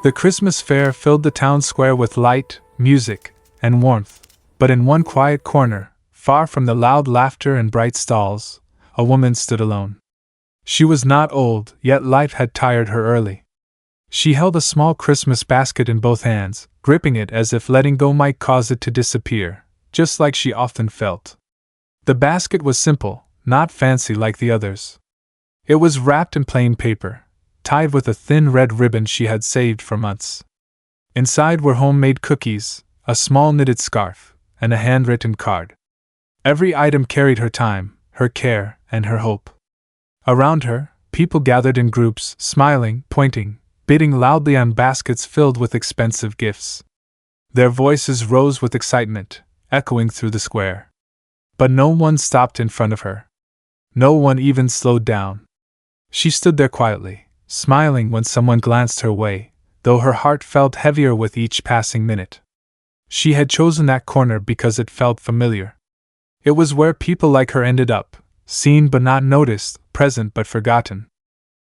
The Christmas fair filled the town square with light, music, and warmth, but in one quiet corner, far from the loud laughter and bright stalls, a woman stood alone. She was not old, yet life had tired her early. She held a small Christmas basket in both hands, gripping it as if letting go might cause it to disappear, just like she often felt. The basket was simple, not fancy like the others. It was wrapped in plain paper, tied with a thin red ribbon she had saved for months. Inside were homemade cookies, a small knitted scarf, and a handwritten card. Every item carried her time, her care, and her hope. Around her, people gathered in groups, smiling, pointing, bidding loudly on baskets filled with expensive gifts. Their voices rose with excitement, echoing through the square. But no one stopped in front of her. No one even slowed down. She stood there quietly, smiling when someone glanced her way, though her heart felt heavier with each passing minute. She had chosen that corner because it felt familiar. It was where people like her ended up, seen but not noticed, present but forgotten.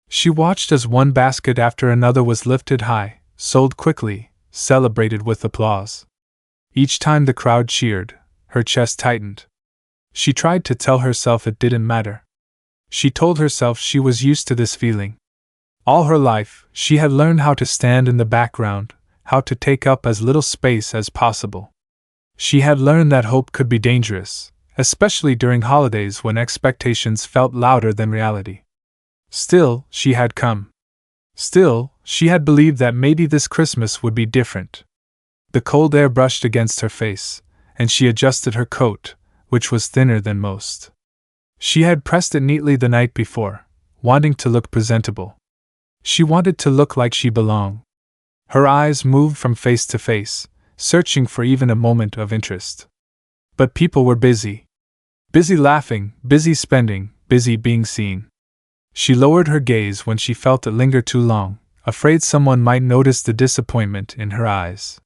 She watched as one basket after another was lifted high, sold quickly, celebrated with applause. Each time the crowd cheered, her chest tightened. She tried to tell herself it didn't matter. She told herself she was used to this feeling. All her life, she had learned how to stand in the background, how to take up as little space as possible. She had learned that hope could be dangerous, especially during holidays when expectations felt louder than reality. Still, she had come. Still, she had believed that maybe this Christmas would be different. The cold air brushed against her face, and she adjusted her coat, which was thinner than most. She had pressed it neatly the night before, wanting to look presentable. She wanted to look like she belonged. Her eyes moved from face to face, searching for even a moment of interest. But people were busy. Busy laughing, busy spending, busy being seen. She lowered her gaze when she felt it linger too long, afraid someone might notice the disappointment in her eyes.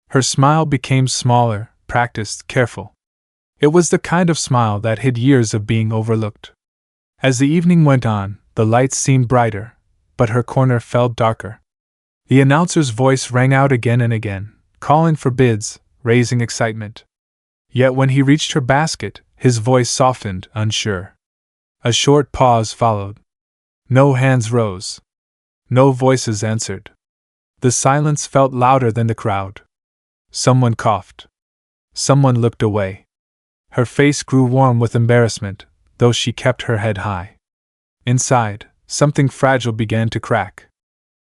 Her smile became smaller, practiced, careful. It was the kind of smile that hid years of being overlooked. As the evening went on, the lights seemed brighter, but her corner felt darker. The announcer's voice rang out again and again, calling for bids, raising excitement. Yet when he reached her basket, his voice softened, unsure. A short pause followed. No hands rose. No voices answered. The silence felt louder than the crowd. Someone coughed. Someone looked away. Her face grew warm with embarrassment, though she kept her head high. Inside, something fragile began to crack.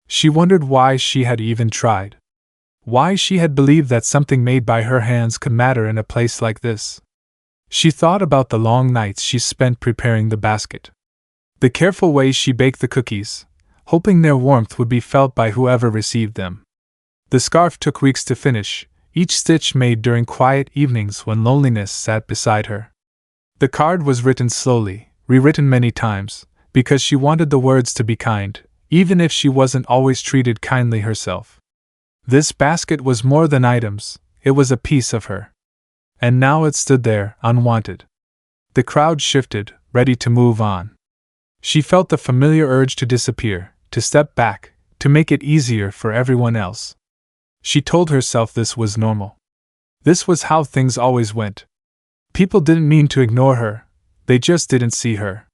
She wondered why she had even tried. Why she had believed that something made by her hands could matter in a place like this. She thought about the long nights she spent preparing the basket. The careful way she baked the cookies, hoping their warmth would be felt by whoever received them. The scarf took weeks to finish, each stitch made during quiet evenings when loneliness sat beside her. The card was written slowly, rewritten many times, because she wanted the words to be kind, even if she wasn't always treated kindly herself. This basket was more than items, it was a piece of her. And now it stood there, unwanted. The crowd shifted, ready to move on. She felt the familiar urge to disappear, to step back, to make it easier for everyone else. She told herself this was normal. This was how things always went. People didn't mean to ignore her, they just didn't see her.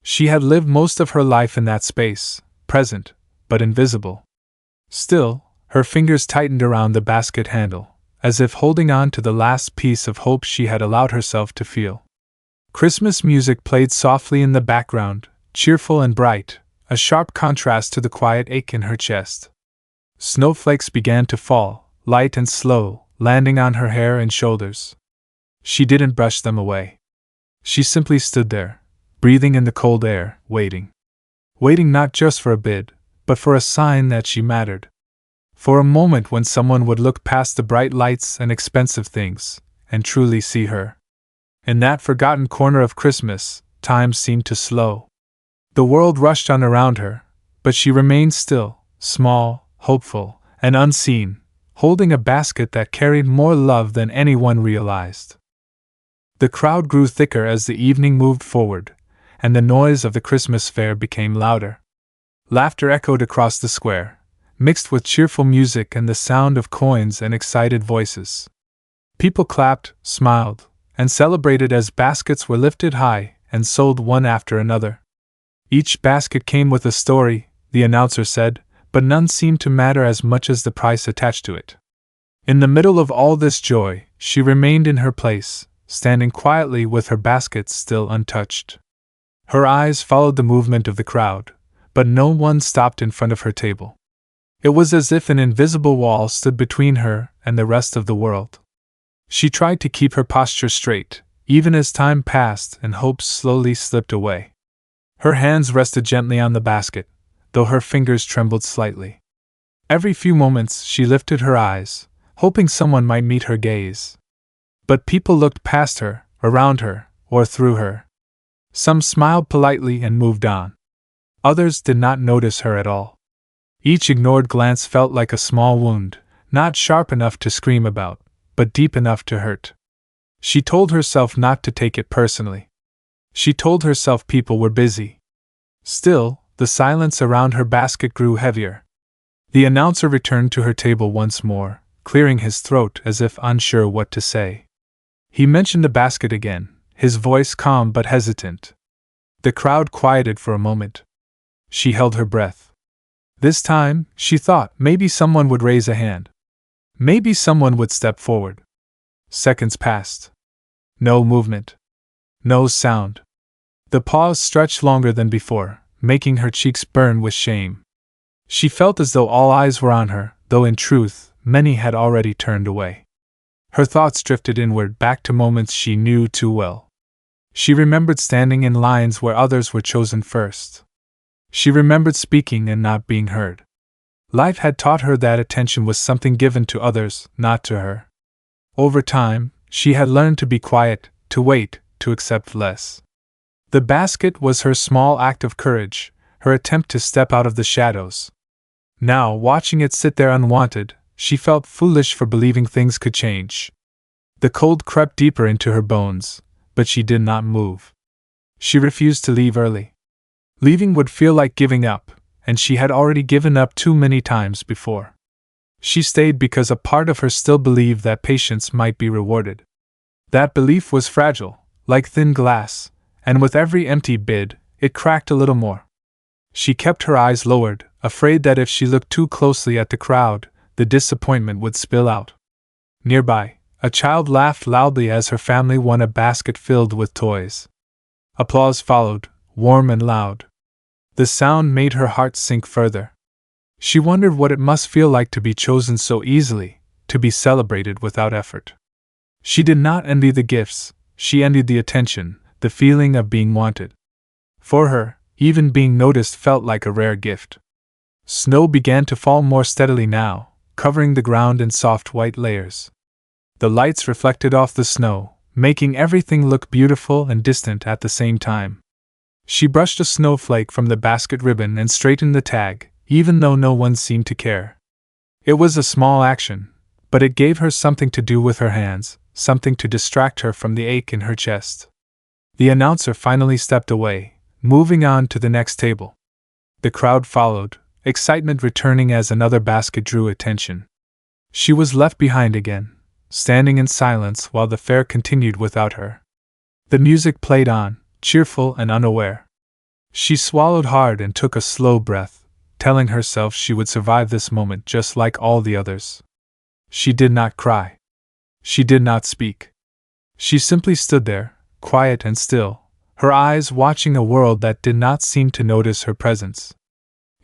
She had lived most of her life in that space, present, but invisible. Still, her fingers tightened around the basket handle, as if holding on to the last piece of hope she had allowed herself to feel. Christmas music played softly in the background, cheerful and bright, a sharp contrast to the quiet ache in her chest. Snowflakes began to fall, light and slow, landing on her hair and shoulders. She didn't brush them away. She simply stood there, breathing in the cold air, waiting. Waiting not just for a bid, but for a sign that she mattered. For a moment when someone would look past the bright lights and expensive things, and truly see her. In that forgotten corner of Christmas, time seemed to slow. The world rushed on around her, but she remained still, small, hopeful, and unseen, holding a basket that carried more love than anyone realized. The crowd grew thicker as the evening moved forward, and the noise of the Christmas fair became louder. Laughter echoed across the square, mixed with cheerful music and the sound of coins and excited voices. People clapped, smiled, and celebrated as baskets were lifted high and sold one after another. Each basket came with a story, the announcer said, but none seemed to matter as much as the price attached to it. In the middle of all this joy, she remained in her place, standing quietly with her baskets still untouched. Her eyes followed the movement of the crowd, but no one stopped in front of her table. It was as if an invisible wall stood between her and the rest of the world. She tried to keep her posture straight, even as time passed and hopes slowly slipped away. Her hands rested gently on the basket, though her fingers trembled slightly. Every few moments she lifted her eyes, hoping someone might meet her gaze. But people looked past her, around her, or through her. Some smiled politely and moved on. Others did not notice her at all. Each ignored glance felt like a small wound, not sharp enough to scream about, but deep enough to hurt. She told herself not to take it personally. She told herself people were busy. Still, the silence around her basket grew heavier. The announcer returned to her table once more, clearing his throat as if unsure what to say. He mentioned the basket again, his voice calm but hesitant. The crowd quieted for a moment. She held her breath. This time, she thought, maybe someone would raise a hand. Maybe someone would step forward. Seconds passed. No movement. No sound. The pause stretched longer than before, making her cheeks burn with shame. She felt as though all eyes were on her, though in truth, many had already turned away. Her thoughts drifted inward, back to moments she knew too well. She remembered standing in lines where others were chosen first. She remembered speaking and not being heard. Life had taught her that attention was something given to others, not to her. Over time, she had learned to be quiet, to wait, to accept less. The basket was her small act of courage, her attempt to step out of the shadows. Now, watching it sit there unwanted, she felt foolish for believing things could change. The cold crept deeper into her bones, but she did not move. She refused to leave early. Leaving would feel like giving up, and she had already given up too many times before. She stayed because a part of her still believed that patience might be rewarded. That belief was fragile, like thin glass, and with every empty bid, it cracked a little more. She kept her eyes lowered, afraid that if she looked too closely at the crowd, the disappointment would spill out. Nearby, a child laughed loudly as her family won a basket filled with toys. Applause followed, warm and loud. The sound made her heart sink further. She wondered what it must feel like to be chosen so easily, to be celebrated without effort. She did not envy the gifts, she envied the attention, the feeling of being wanted. For her, even being noticed felt like a rare gift. Snow began to fall more steadily now, covering the ground in soft white layers. The lights reflected off the snow, making everything look beautiful and distant at the same time. She brushed a snowflake from the basket ribbon and straightened the tag, even though no one seemed to care. It was a small action, but it gave her something to do with her hands, something to distract her from the ache in her chest. The announcer finally stepped away, moving on to the next table. The crowd followed, excitement returning as another basket drew attention. She was left behind again, standing in silence while the fair continued without her. The music played on, cheerful and unaware. She swallowed hard and took a slow breath, telling herself she would survive this moment just like all the others. She did not cry. She did not speak. She simply stood there, quiet and still, her eyes watching a world that did not seem to notice her presence.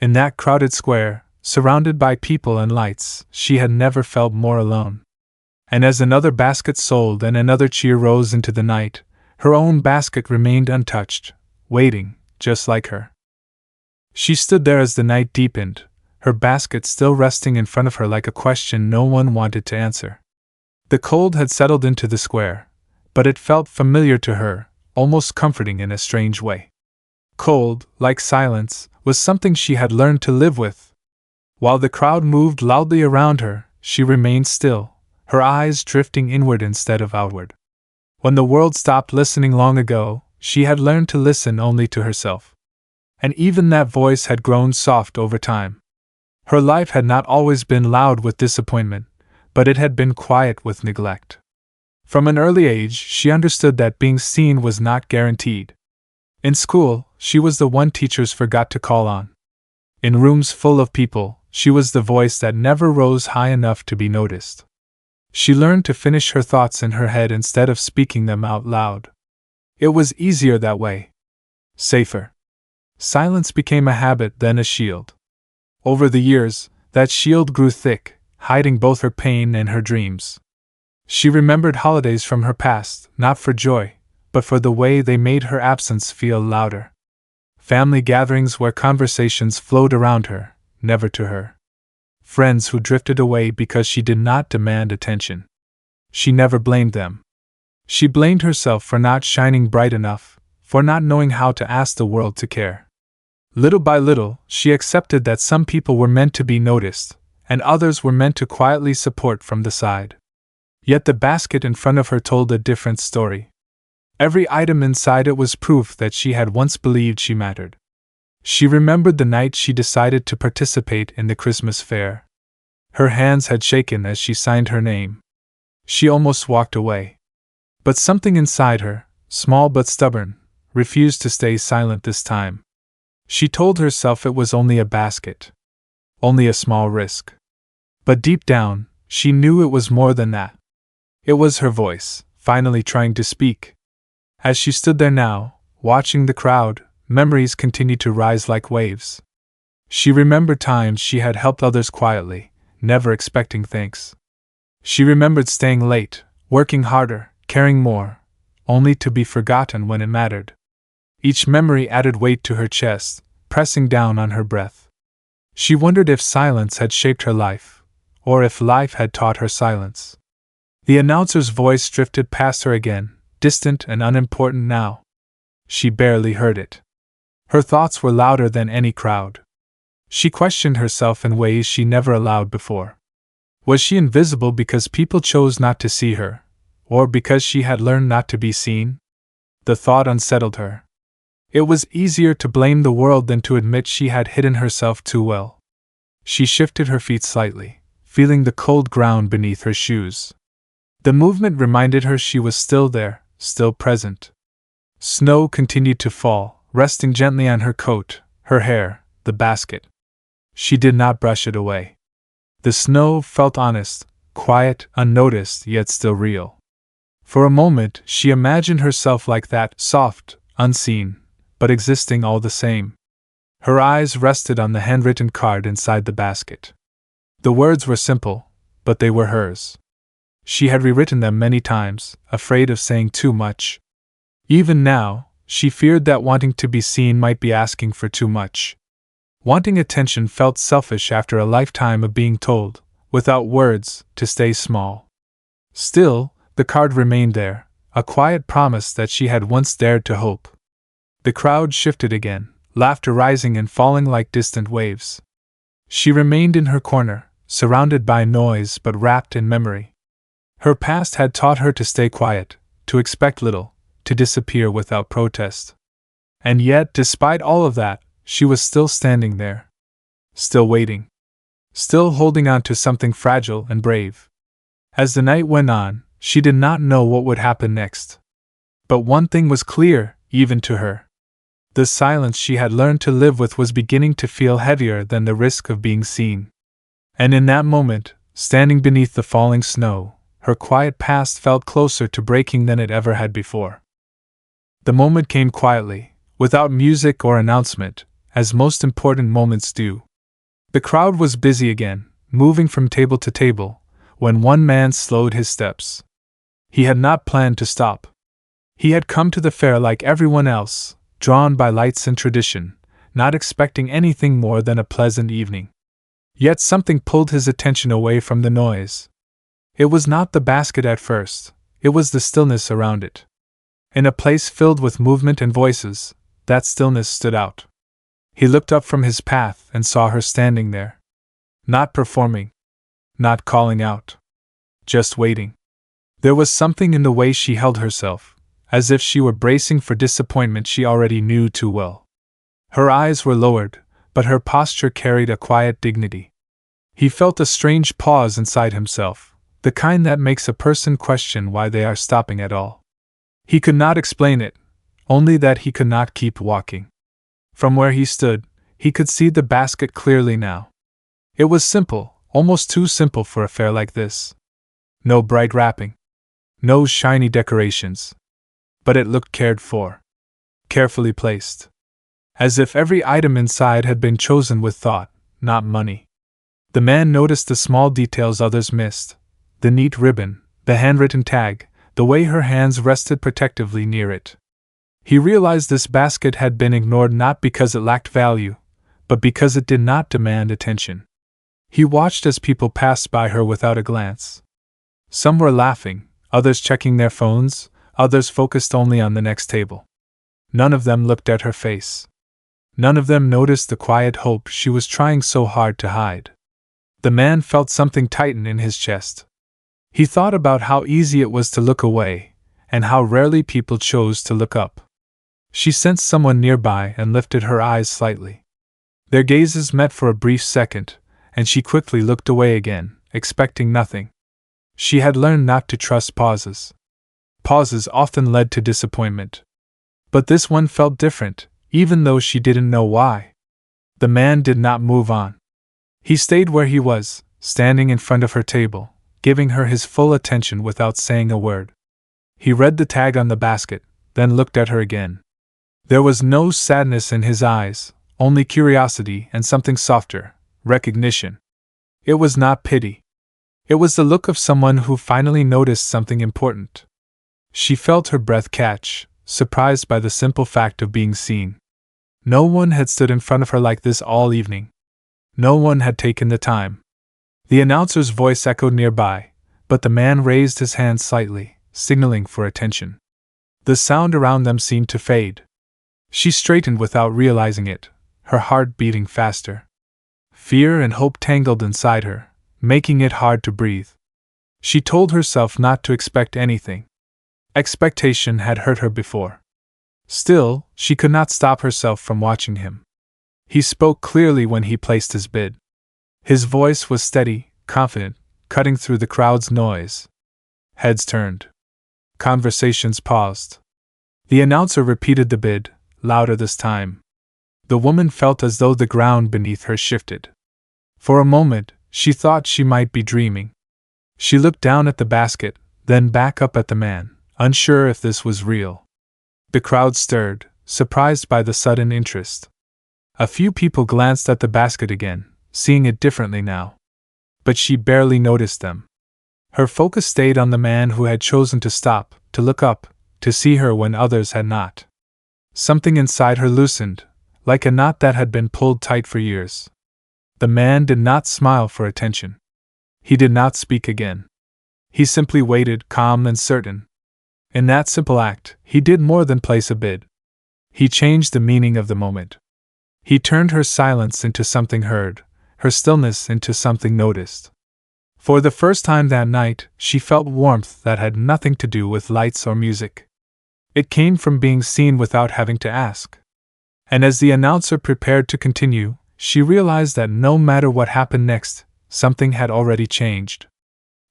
In that crowded square, surrounded by people and lights, she had never felt more alone. And as another basket sold and another cheer rose into the night, her own basket remained untouched, waiting, just like her. She stood there as the night deepened, her basket still resting in front of her like a question no one wanted to answer. The cold had settled into the square, but it felt familiar to her, almost comforting in a strange way. Cold, like silence, was something she had learned to live with. While the crowd moved loudly around her, she remained still, her eyes drifting inward instead of outward. When the world stopped listening long ago, she had learned to listen only to herself. And even that voice had grown soft over time. Her life had not always been loud with disappointment, but it had been quiet with neglect. From an early age, she understood that being seen was not guaranteed. In school, she was the one teachers forgot to call on. In rooms full of people, she was the voice that never rose high enough to be noticed. She learned to finish her thoughts in her head instead of speaking them out loud. It was easier that way. Safer. Silence became a habit, then a shield. Over the years, that shield grew thick, hiding both her pain and her dreams. She remembered holidays from her past, not for joy, but for the way they made her absence feel louder. Family gatherings where conversations flowed around her, never to her. Friends who drifted away because she did not demand attention. She never blamed them. She blamed herself for not shining bright enough, for not knowing how to ask the world to care. Little by little, she accepted that some people were meant to be noticed, and others were meant to quietly support from the side. Yet the basket in front of her told a different story. Every item inside it was proof that she had once believed she mattered. She remembered the night she decided to participate in the Christmas fair. Her hands had shaken as she signed her name. She almost walked away. But something inside her, small but stubborn, refused to stay silent this time. She told herself it was only a basket. Only a small risk. But deep down, she knew it was more than that. It was her voice, finally trying to speak. As she stood there now, watching the crowd, memories continued to rise like waves. She remembered times she had helped others quietly, never expecting thanks. She remembered staying late, working harder, caring more, only to be forgotten when it mattered. Each memory added weight to her chest, pressing down on her breath. She wondered if silence had shaped her life, or if life had taught her silence. The announcer's voice drifted past her again, distant and unimportant now. She barely heard it. Her thoughts were louder than any crowd. She questioned herself in ways she never allowed before. Was she invisible because people chose not to see her, or because she had learned not to be seen? The thought unsettled her. It was easier to blame the world than to admit she had hidden herself too well. She shifted her feet slightly, feeling the cold ground beneath her shoes. The movement reminded her she was still there, still present. Snow continued to fall, resting gently on her coat, her hair, the basket. She did not brush it away. The snow felt honest, quiet, unnoticed, yet still real. For a moment, she imagined herself like that, soft, unseen, but existing all the same. Her eyes rested on the handwritten card inside the basket. The words were simple, but they were hers. She had rewritten them many times, afraid of saying too much. Even now, she feared that wanting to be seen might be asking for too much. Wanting attention felt selfish after a lifetime of being told, without words, to stay small. Still, the card remained there, a quiet promise that she had once dared to hope. The crowd shifted again, laughter rising and falling like distant waves. She remained in her corner, surrounded by noise but wrapped in memory. Her past had taught her to stay quiet, to expect little, to disappear without protest. And yet, despite all of that, she was still standing there. Still waiting. Still holding on to something fragile and brave. As the night went on, she did not know what would happen next. But one thing was clear, even to her. The silence she had learned to live with was beginning to feel heavier than the risk of being seen. And in that moment, standing beneath the falling snow, her quiet past felt closer to breaking than it ever had before. The moment came quietly, without music or announcement, as most important moments do. The crowd was busy again, moving from table to table, when one man slowed his steps. He had not planned to stop. He had come to the fair like everyone else, drawn by lights and tradition, not expecting anything more than a pleasant evening. Yet something pulled his attention away from the noise. It was not the basket at first, it was the stillness around it. In a place filled with movement and voices, that stillness stood out. He looked up from his path and saw her standing there. Not performing. Not calling out. Just waiting. There was something in the way she held herself, as if she were bracing for disappointment she already knew too well. Her eyes were lowered, but her posture carried a quiet dignity. He felt a strange pause inside himself, the kind that makes a person question why they are stopping at all. He could not explain it, only that he could not keep walking. From where he stood, he could see the basket clearly now. It was simple, almost too simple for a fair like this. No bright wrapping. No shiny decorations. But it looked cared for. Carefully placed. As if every item inside had been chosen with thought, not money. The man noticed the small details others missed. The neat ribbon, the handwritten tag, the way her hands rested protectively near it. He realized this basket had been ignored not because it lacked value, but because it did not demand attention. He watched as people passed by her without a glance. Some were laughing, others checking their phones, others focused only on the next table. None of them looked at her face. None of them noticed the quiet hope she was trying so hard to hide. The man felt something tighten in his chest. He thought about how easy it was to look away, and how rarely people chose to look up. She sensed someone nearby and lifted her eyes slightly. Their gazes met for a brief second, and she quickly looked away again, expecting nothing. She had learned not to trust pauses. Pauses often led to disappointment. But this one felt different, even though she didn't know why. The man did not move on. He stayed where he was, standing in front of her table, giving her his full attention without saying a word. He read the tag on the basket, then looked at her again. There was no sadness in his eyes, only curiosity and something softer, recognition. It was not pity. It was the look of someone who finally noticed something important. She felt her breath catch, surprised by the simple fact of being seen. No one had stood in front of her like this all evening. No one had taken the time. The announcer's voice echoed nearby, but the man raised his hand slightly, signaling for attention. The sound around them seemed to fade. She straightened without realizing it, her heart beating faster. Fear and hope tangled inside her, making it hard to breathe. She told herself not to expect anything. Expectation had hurt her before. Still, she could not stop herself from watching him. He spoke clearly when he placed his bid. His voice was steady, confident, cutting through the crowd's noise. Heads turned. Conversations paused. The announcer repeated the bid, louder this time. The woman felt as though the ground beneath her shifted. For a moment, she thought she might be dreaming. She looked down at the basket, then back up at the man, unsure if this was real. The crowd stirred, surprised by the sudden interest. A few people glanced at the basket again, seeing it differently now. But she barely noticed them. Her focus stayed on the man who had chosen to stop, to look up, to see her when others had not. Something inside her loosened, like a knot that had been pulled tight for years. The man did not smile for attention. He did not speak again. He simply waited, calm and certain. In that simple act, he did more than place a bid. He changed the meaning of the moment. He turned her silence into something heard, her stillness into something noticed. For the first time that night, she felt warmth that had nothing to do with lights or music. It came from being seen without having to ask. And as the announcer prepared to continue, she realized that no matter what happened next, something had already changed.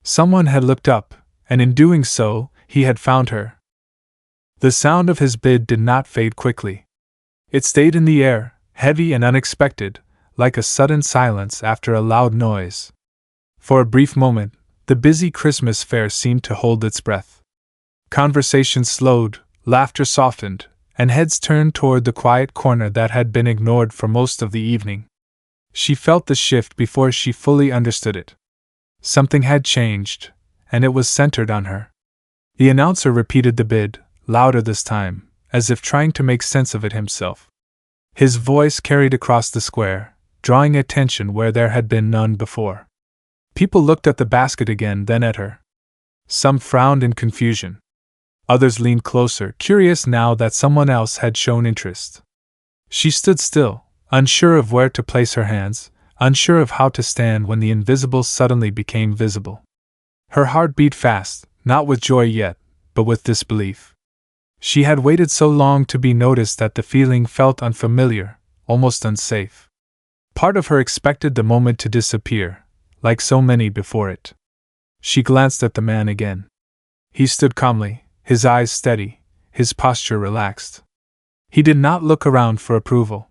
Someone had looked up, and in doing so, he had found her. The sound of his bid did not fade quickly. It stayed in the air, heavy and unexpected, like a sudden silence after a loud noise. For a brief moment, the busy Christmas fair seemed to hold its breath. Conversation slowed, laughter softened, and heads turned toward the quiet corner that had been ignored for most of the evening. She felt the shift before she fully understood it. Something had changed, and it was centered on her. The announcer repeated the bid, louder this time, as if trying to make sense of it himself. His voice carried across the square, drawing attention where there had been none before. People looked at the basket again, then at her. Some frowned in confusion. Others leaned closer, curious now that someone else had shown interest. She stood still, unsure of where to place her hands, unsure of how to stand when the invisible suddenly became visible. Her heart beat fast, not with joy yet, but with disbelief. She had waited so long to be noticed that the feeling felt unfamiliar, almost unsafe. Part of her expected the moment to disappear, like so many before it. She glanced at the man again. He stood calmly, his eyes steady, his posture relaxed. He did not look around for approval.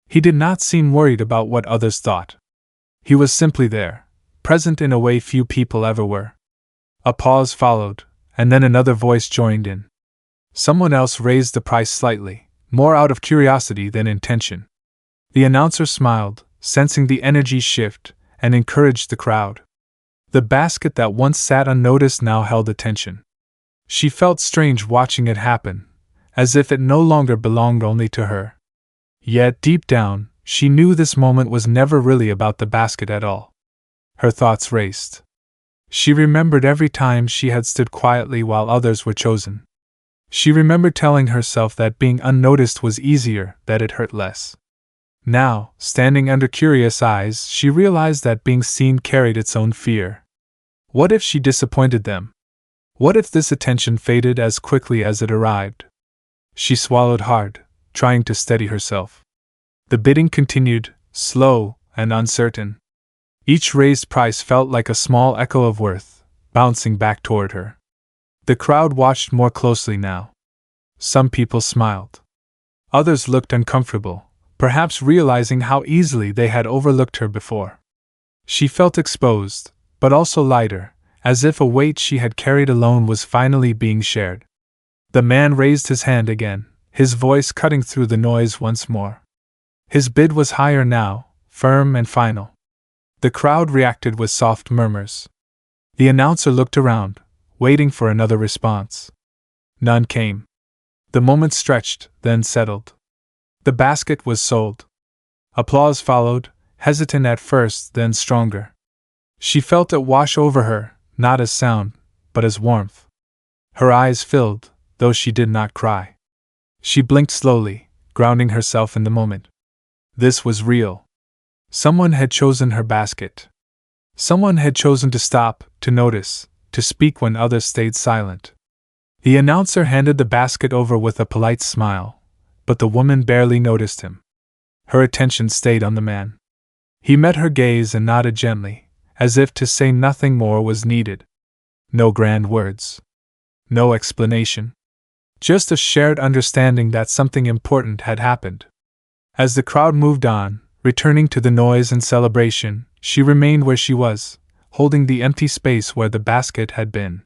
He did not seem worried about what others thought. He was simply there, present in a way few people ever were. A pause followed, and then another voice joined in. Someone else raised the price slightly, more out of curiosity than intention. The announcer smiled, sensing the energy shift, and encouraged the crowd. The basket that once sat unnoticed now held attention. She felt strange watching it happen, as if it no longer belonged only to her. Yet deep down, she knew this moment was never really about the basket at all. Her thoughts raced. She remembered every time she had stood quietly while others were chosen. She remembered telling herself that being unnoticed was easier, that it hurt less. Now, standing under curious eyes, she realized that being seen carried its own fear. What if she disappointed them? What if this attention faded as quickly as it arrived? She swallowed hard, trying to steady herself. The bidding continued, slow and uncertain. Each raised price felt like a small echo of worth, bouncing back toward her. The crowd watched more closely now. Some people smiled. Others looked uncomfortable, perhaps realizing how easily they had overlooked her before. She felt exposed, but also lighter, as if a weight she had carried alone was finally being shared. The man raised his hand again, his voice cutting through the noise once more. His bid was higher now, firm and final. The crowd reacted with soft murmurs. The announcer looked around, waiting for another response. None came. The moment stretched, then settled. The basket was sold. Applause followed, hesitant at first, then stronger. She felt it wash over her, not as sound, but as warmth. Her eyes filled, though she did not cry. She blinked slowly, grounding herself in the moment. This was real. Someone had chosen her basket. Someone had chosen to stop, to notice, to speak when others stayed silent. The announcer handed the basket over with a polite smile, but the woman barely noticed him. Her attention stayed on the man. He met her gaze and nodded gently, as if to say nothing more was needed. No grand words. No explanation. Just a shared understanding that something important had happened. As the crowd moved on, returning to the noise and celebration, she remained where she was, holding the empty space where the basket had been.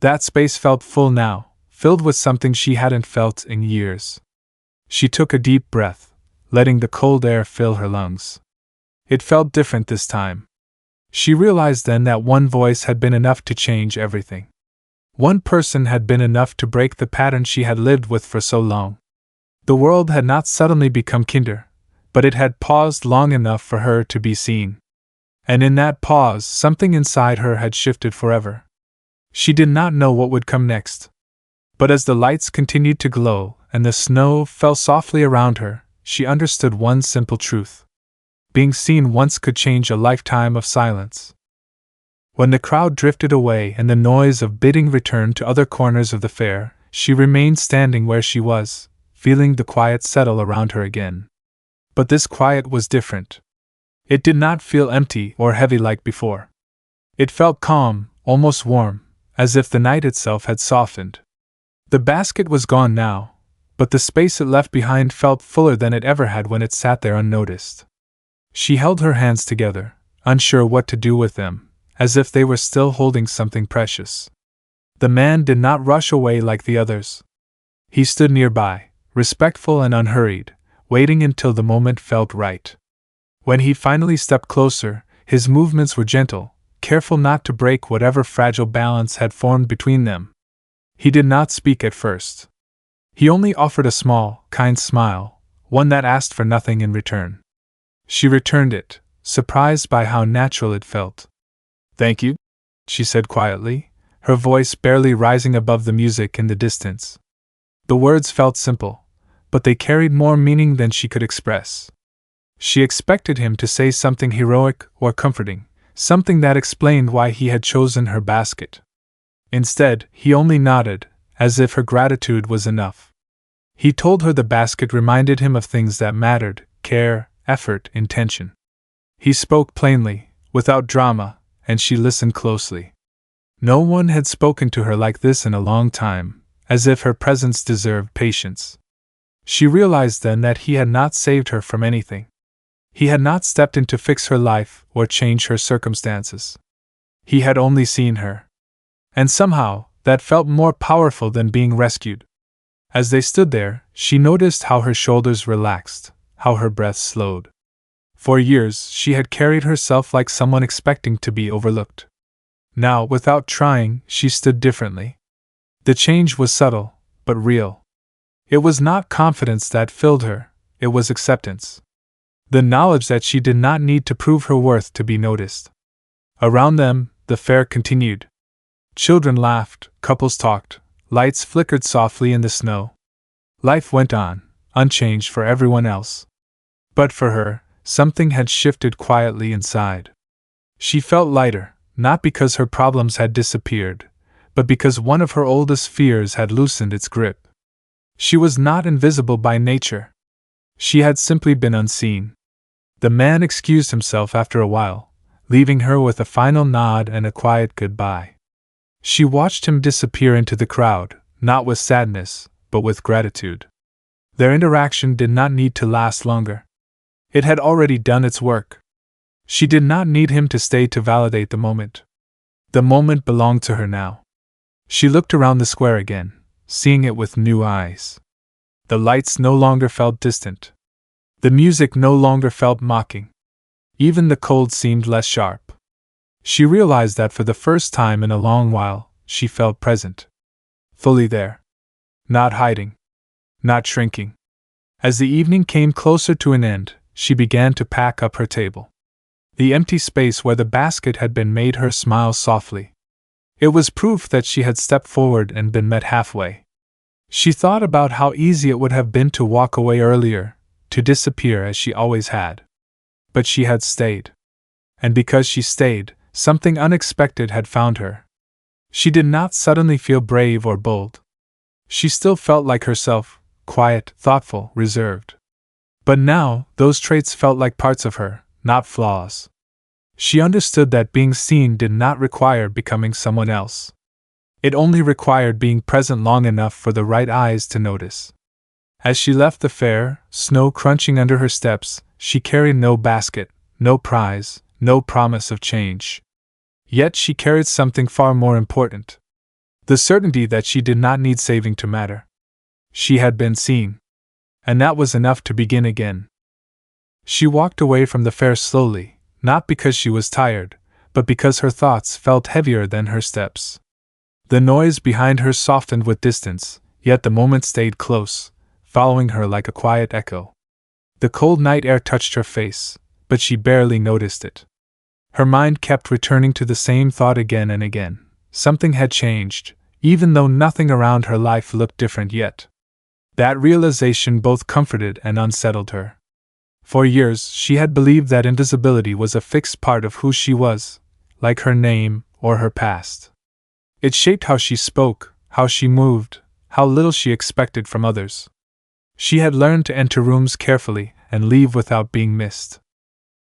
That space felt full now, filled with something she hadn't felt in years. She took a deep breath, letting the cold air fill her lungs. It felt different this time. She realized then that one voice had been enough to change everything. One person had been enough to break the pattern she had lived with for so long. The world had not suddenly become kinder, but it had paused long enough for her to be seen. And in that pause, something inside her had shifted forever. She did not know what would come next. But as the lights continued to glow and the snow fell softly around her, she understood one simple truth. Being seen once could change a lifetime of silence. When the crowd drifted away and the noise of bidding returned to other corners of the fair, she remained standing where she was, feeling the quiet settle around her again. But this quiet was different. It did not feel empty or heavy like before. It felt calm, almost warm, as if the night itself had softened. The basket was gone now, but the space it left behind felt fuller than it ever had when it sat there unnoticed. She held her hands together, unsure what to do with them, as if they were still holding something precious. The man did not rush away like the others. He stood nearby, respectful and unhurried, waiting until the moment felt right. When he finally stepped closer, his movements were gentle, careful not to break whatever fragile balance had formed between them. He did not speak at first. He only offered a small, kind smile, one that asked for nothing in return. She returned it, surprised by how natural it felt. "Thank you," she said quietly, her voice barely rising above the music in the distance. The words felt simple, but they carried more meaning than she could express. She expected him to say something heroic or comforting, something that explained why he had chosen her basket. Instead, he only nodded, as if her gratitude was enough. He told her the basket reminded him of things that mattered: care, effort, intention. He spoke plainly, without drama, and she listened closely. No one had spoken to her like this in a long time, as if her presence deserved patience. She realized then that he had not saved her from anything. He had not stepped in to fix her life or change her circumstances. He had only seen her. And somehow, that felt more powerful than being rescued. As they stood there, she noticed how her shoulders relaxed, how her breath slowed. For years, she had carried herself like someone expecting to be overlooked. Now, without trying, she stood differently. The change was subtle, but real. It was not confidence that filled her, it was acceptance. The knowledge that she did not need to prove her worth to be noticed. Around them, the fair continued. Children laughed, couples talked, lights flickered softly in the snow. Life went on, unchanged for everyone else. But for her, something had shifted quietly inside. She felt lighter, not because her problems had disappeared, but because one of her oldest fears had loosened its grip. She was not invisible by nature. She had simply been unseen. The man excused himself after a while, leaving her with a final nod and a quiet goodbye. She watched him disappear into the crowd, not with sadness, but with gratitude. Their interaction did not need to last longer. It had already done its work. She did not need him to stay to validate the moment. The moment belonged to her now. She looked around the square again, seeing it with new eyes. The lights no longer felt distant. The music no longer felt mocking. Even the cold seemed less sharp. She realized that for the first time in a long while, she felt present. Fully there. Not hiding. Not shrinking. As the evening came closer to an end, she began to pack up her table. The empty space where the basket had been made her smile softly. It was proof that she had stepped forward and been met halfway. She thought about how easy it would have been to walk away earlier, to disappear as she always had. But she had stayed. And because she stayed, something unexpected had found her. She did not suddenly feel brave or bold. She still felt like herself, quiet, thoughtful, reserved. But now, those traits felt like parts of her, not flaws. She understood that being seen did not require becoming someone else. It only required being present long enough for the right eyes to notice. As she left the fair, snow crunching under her steps, she carried no basket, no prize, no promise of change. Yet she carried something far more important. The certainty that she did not need saving to matter. She had been seen. And that was enough to begin again. She walked away from the fair slowly, not because she was tired, but because her thoughts felt heavier than her steps. The noise behind her softened with distance, yet the moment stayed close, following her like a quiet echo. The cold night air touched her face, but she barely noticed it. Her mind kept returning to the same thought again and again. Something had changed, even though nothing around her life looked different yet. That realization both comforted and unsettled her. For years, she had believed that invisibility was a fixed part of who she was, like her name or her past. It shaped how she spoke, how she moved, how little she expected from others. She had learned to enter rooms carefully and leave without being missed.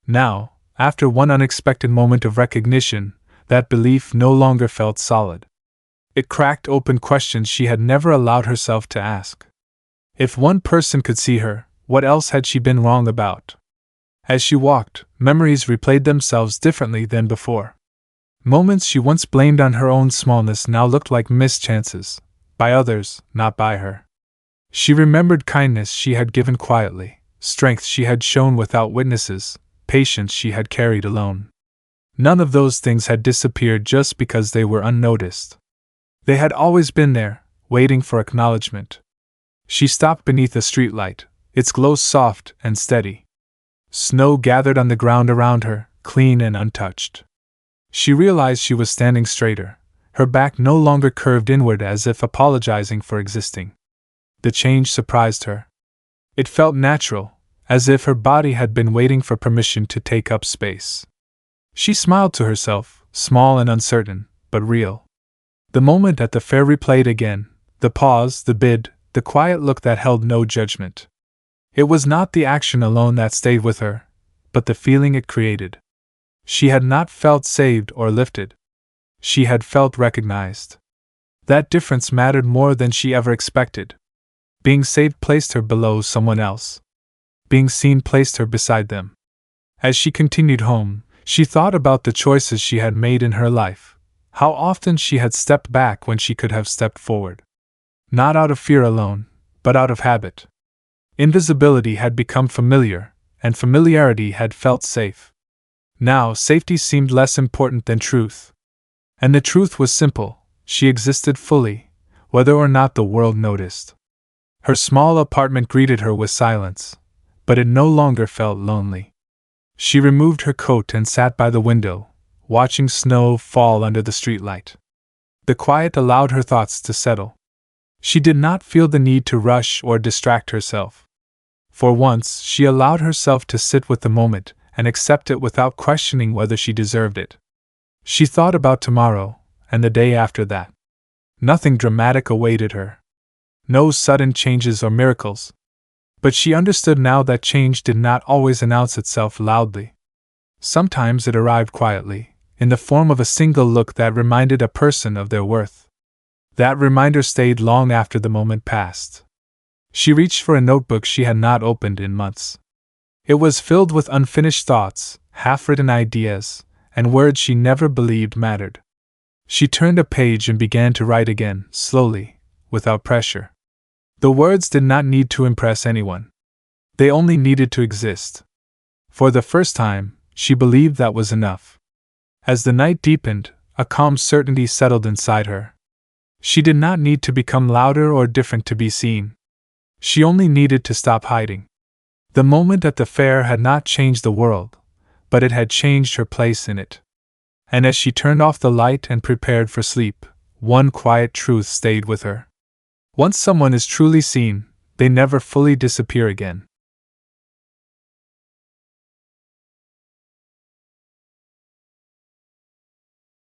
Now, after one unexpected moment of recognition, that belief no longer felt solid. It cracked open questions she had never allowed herself to ask. If one person could see her, what else had she been wrong about? As she walked, memories replayed themselves differently than before. Moments she once blamed on her own smallness now looked like missed chances, by others, not by her. She remembered kindness she had given quietly, strength she had shown without witnesses, patience she had carried alone. None of those things had disappeared just because they were unnoticed. They had always been there, waiting for acknowledgement. She stopped beneath a streetlight, its glow soft and steady. Snow gathered on the ground around her, clean and untouched. She realized she was standing straighter, her back no longer curved inward as if apologizing for existing. The change surprised her. It felt natural, as if her body had been waiting for permission to take up space. She smiled to herself, small and uncertain, but real. The moment at the fair replayed again, the pause, the bid, the quiet look that held no judgment. It was not the action alone that stayed with her, but the feeling it created. She had not felt saved or lifted. She had felt recognized. That difference mattered more than she ever expected. Being saved placed her below someone else. Being seen placed her beside them. As she continued home, she thought about the choices she had made in her life. How often she had stepped back when she could have stepped forward. Not out of fear alone, but out of habit. Invisibility had become familiar, and familiarity had felt safe. Now, safety seemed less important than truth. And the truth was simple: she existed fully, whether or not the world noticed. Her small apartment greeted her with silence, but it no longer felt lonely. She removed her coat and sat by the window, watching snow fall under the streetlight. The quiet allowed her thoughts to settle. She did not feel the need to rush or distract herself. For once, she allowed herself to sit with the moment and accept it without questioning whether she deserved it. She thought about tomorrow, and the day after that. Nothing dramatic awaited her. No sudden changes or miracles. But she understood now that change did not always announce itself loudly. Sometimes it arrived quietly, in the form of a single look that reminded a person of their worth. That reminder stayed long after the moment passed. She reached for a notebook she had not opened in months. It was filled with unfinished thoughts, half-written ideas, and words she never believed mattered. She turned a page and began to write again, slowly, without pressure. The words did not need to impress anyone. They only needed to exist. For the first time, she believed that was enough. As the night deepened, a calm certainty settled inside her. She did not need to become louder or different to be seen. She only needed to stop hiding. The moment at the fair had not changed the world, but it had changed her place in it. And as she turned off the light and prepared for sleep, one quiet truth stayed with her. Once someone is truly seen, they never fully disappear again.